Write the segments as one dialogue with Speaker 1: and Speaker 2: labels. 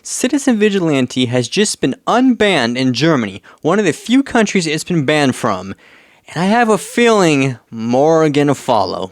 Speaker 1: Citizen Vigilante has just been unbanned in Germany, one of the few countries it's been banned from, and I have a feeling more are gonna follow.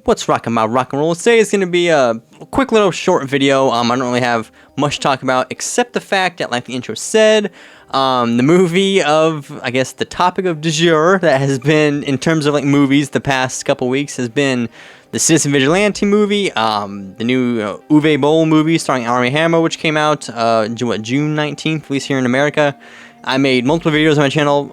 Speaker 1: What's rockin' my rock and roll? Today is going to be a quick little short video. I don't really have much to talk about except the fact that, like the intro said, the movie of, I guess, the topic of du jour that has been, in terms of like movies, the past couple weeks has been the Citizen Vigilante movie, the new Uwe Boll movie starring Armie Hammer, which came out June 19th, at least here in America. I made multiple videos on my channel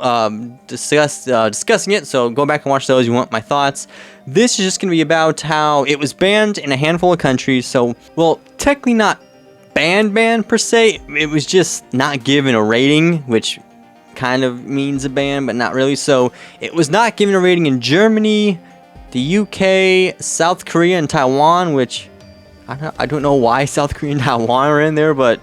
Speaker 1: discussing it, so go back and watch those if you want my thoughts. This is just going to be about how it was banned in a handful of countries, so, well, technically not banned per se, it was just not given a rating, which kind of means a ban, but not really. So, it was not given a rating in Germany, the UK, South Korea, and Taiwan, which, I don't know why South Korea and Taiwan are in there, but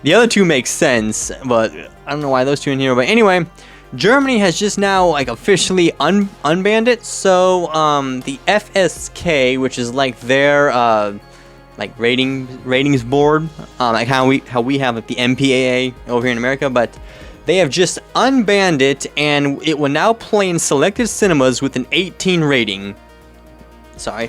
Speaker 1: the other two make sense, but I don't know why those two in here. But anyway, Germany has just now like officially unbanned it. So the FSK, which is like their like ratings board, like how we have like the MPAA over here in America, but they have just unbanned it, and it will now play in selected cinemas with an 18 rating. Sorry,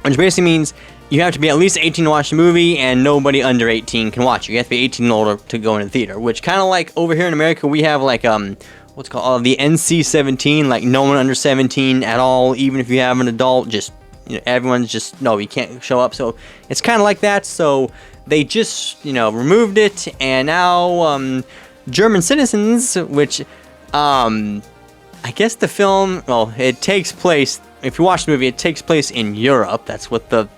Speaker 1: which basically means you have to be at least 18 to watch the movie, and nobody under 18 can watch it. You have to be 18 and older to go in the theater, which kind of like over here in America, we have like, what's called the NC-17, like no one under 17 at all, even if you have an adult, just, everyone's just, no, you can't show up. So it's kind of like that. So they just, removed it, and now, German citizens, which, I guess the film, well, it takes place, if you watch the movie, it takes place in Europe. That's what the,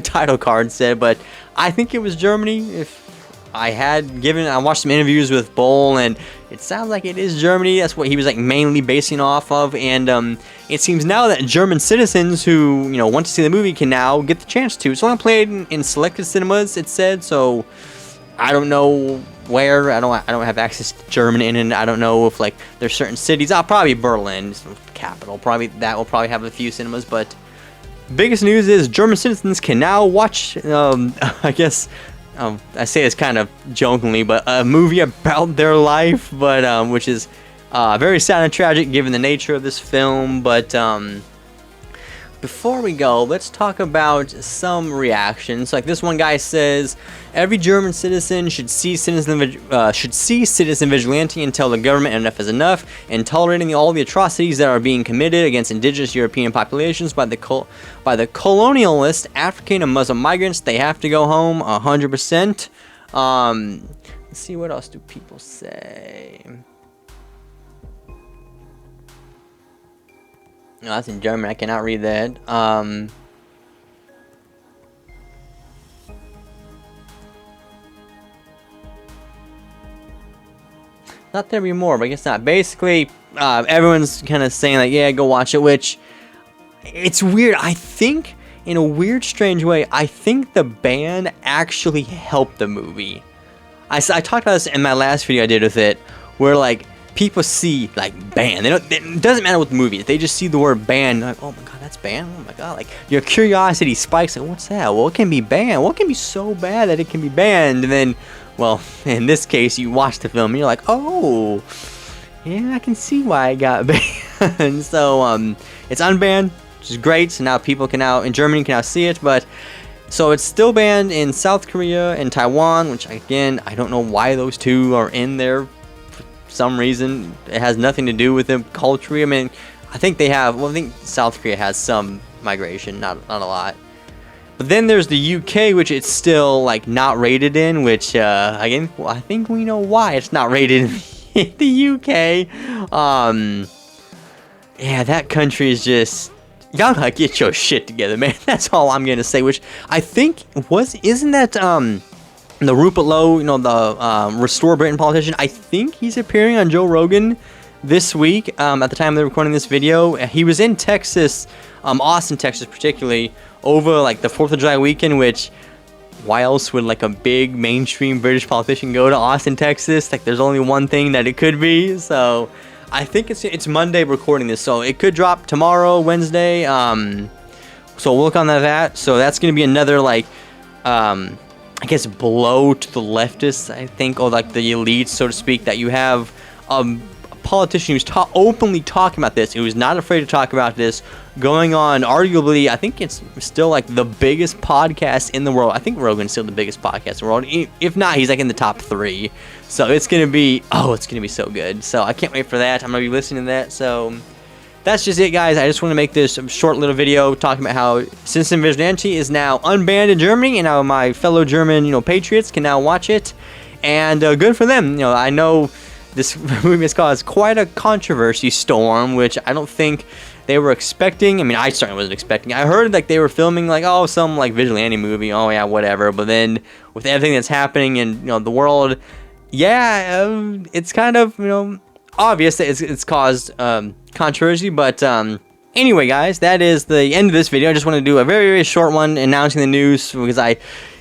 Speaker 1: title card said, but I think it was Germany. If I watched some interviews with Boll, and it sounds like it is Germany. That's what he was like mainly basing off of, and it seems now that German citizens who, want to see the movie can now get the chance to. It's only played in selected cinemas, it said, so I don't know where. I don't have access to German in, and I don't know if like there's certain cities. Probably Berlin, capital. Probably that will probably have a few cinemas. But biggest news is German citizens can now watch. I guess I say this kind of jokingly, but a movie about their life, but which is very sad and tragic given the nature of this film. But before we go, let's talk about some reactions. Like this one guy says, every German citizen should see Citizen Vigilante and tell the government enough is enough, and tolerating all the atrocities that are being committed against indigenous European populations by the colonialist African and Muslim migrants. They have to go home 100%. Let's see, what else do people say? No, that's in German. I cannot read that. Thought there'd be more, but I guess not. Basically, everyone's kind of saying like, yeah, go watch it, which it's weird. I think, in a weird, strange way, I think the ban actually helped the movie. I talked about this in my last video I did with it, where like, people see like ban. It doesn't matter what the movie is. They just see the word ban. They're like, oh my god, that's banned. Oh my god, like your curiosity spikes. Like, what's that? Well, it can be banned. What can be so bad that it can be banned? And then, well, in this case, you watch the film and you're like, oh, yeah, I can see why it got banned. So it's unbanned, which is great. So now people in Germany can now see it. But so it's still banned in South Korea and Taiwan, which again, I don't know why those two are in there. Some reason. It has nothing to do with them culturally. I mean, I think they have, well, I think South Korea has some migration, not a lot. But then there's the UK, which it's still like not rated in, which again, well, I think we know why it's not rated in the UK. Yeah, that country is just, y'all gotta get your shit together, man. That's all I'm gonna say. Which I think isn't that the Rupert Lowe, the Restore Britain politician, I think he's appearing on Joe Rogan this week. At the time they're recording this video, he was in Texas, Austin, Texas, particularly over like the 4th of July weekend. Which, why else would like a big mainstream British politician go to Austin, Texas? Like, there's only one thing that it could be. So, I think it's Monday recording this, so it could drop tomorrow, Wednesday. So we'll look on that. So that's gonna be another like, I guess blow to the leftists, I think, or like the elites, so to speak, that you have a politician who's openly talking about this, who is not afraid to talk about this, going on arguably, I think it's still like the biggest podcast in the world. I think Rogan's still the biggest podcast in the world. If not, he's like in the top 3. So it's gonna be, it's gonna be so good. So I can't wait for that. I'm gonna be listening to that. So that's just it, guys. I just want to make this short little video talking about how Citizen Vigilante is now unbanned in Germany, and how my fellow German, patriots can now watch it, and good for them. I know this movie has caused quite a controversy storm, which I don't think they were expecting. I mean, I certainly wasn't expecting. I heard like they were filming like, some like vigilante movie. Oh yeah, whatever. But then with everything that's happening in the world, it's kind of obvious that it's caused controversy. But anyway, guys, that is the end of this video. I just want to do a very, very short one announcing the news, because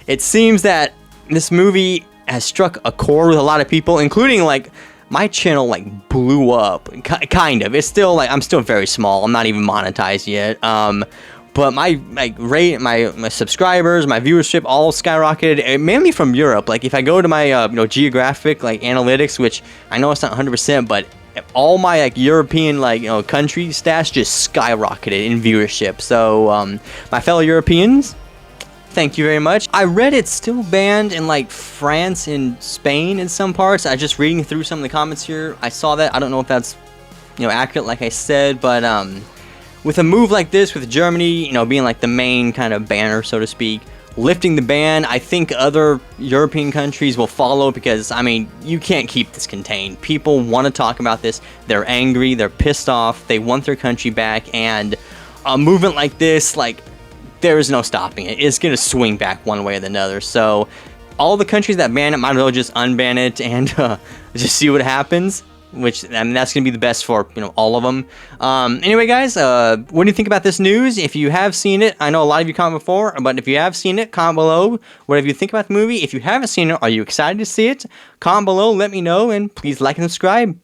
Speaker 1: it seems that this movie has struck a chord with a lot of people, including like my channel like blew up, kind of. It's still like, I'm still very small. I'm not even monetized yet. But my subscribers, my viewership all skyrocketed, mainly from Europe. Like if I go to my geographic like analytics, which I know it's not 100%, but all my like European country stats just skyrocketed in viewership. So my fellow Europeans, thank you very much. I read it's still banned in like France and Spain in some parts. I just reading through some of the comments here, I saw that. I don't know if that's accurate, like I said, but with a move like this, with Germany being like the main kind of banner, so to speak, lifting the ban, I think other European countries will follow, because I mean, you can't keep this contained. People want to talk about this. They're angry, they're pissed off, they want their country back, and a movement like this, like, there is no stopping it. It's going to swing back one way or another. So all the countries that ban it might as well just unban it and just see what happens, which, I mean, that's going to be the best for, all of them. Anyway, guys, what do you think about this news? If you have seen it, I know a lot of you commented before, but if you have seen it, comment below whatever you think about the movie. If you haven't seen it, are you excited to see it? Comment below, let me know, and please like and subscribe.